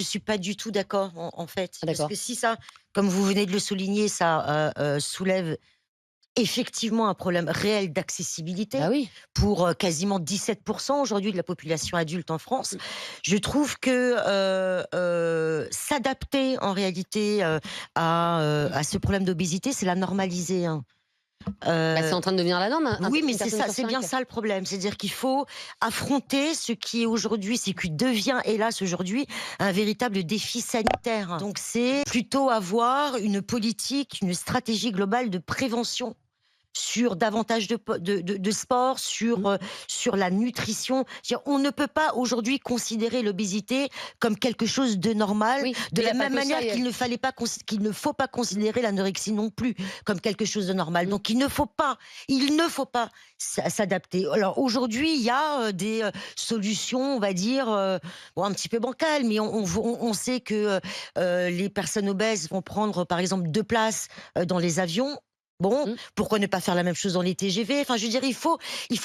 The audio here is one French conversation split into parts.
suis pas du tout d'accord en fait. Ah, Parce d'accord. que si ça, comme vous venez de le souligner, ça, soulève effectivement un problème réel Bah d'accessibilité oui. pour, quasiment 17 aujourd'hui de la population adulte en France. Mmh. Je trouve que, s'adapter en réalité, à ce problème d'obésité, c'est la normaliser, hein. Bah, c'est Heu en train de devenir la norme, oui, mais une c'est personne ça, sur c'est bien 5. ça le problème. C'est-à-dire qu'il faut affronter ce qui est aujourd'hui, ce qui devient hélas aujourd'hui un véritable défi sanitaire. Donc c'est plutôt avoir une politique, une stratégie globale de prévention sur davantage de sport, Mmh. sur la nutrition. C'est-à-dire, on ne peut pas aujourd'hui considérer l'obésité comme quelque chose de normal, Oui, de mais il y la a pas même que ça, manière il y a qu'il ne faut pas considérer l'anorexie non plus comme quelque chose de normal. mmh. Donc il ne faut pas s'adapter. Alors aujourd'hui, il y a des solutions, on va dire, bon, un petit peu bancales, mais on sait que les personnes obèses vont prendre, par exemple, 2 places dans les avions. Bon, Mmh. pourquoi ne pas faire la même chose dans les TGV? Enfin, je veux dire, il faut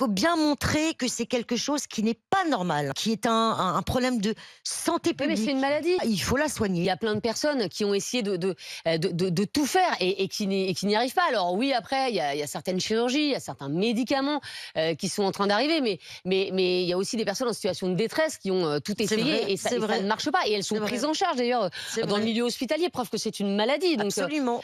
bien montrer que c'est quelque chose qui n'est pas normal, qui est un problème de santé Oui, mais c'est une publique. maladie. Il faut la Il y soigner. a plein de personnes qui ont essayé de tout faire et qui n'y arrivent pas. Alors oui, après, il y a certaines chirurgies, il y a certains médicaments qui sont en train d'arriver, mais il y a aussi des personnes en situation de détresse qui ont tout C'est vrai, essayé c'est et ça vrai, ne marche pas. Et elles c'est sont vrai, prises en charge d'ailleurs c'est dans le vrai. milieu hospitalier, preuve que c'est une maladie. Donc Absolument.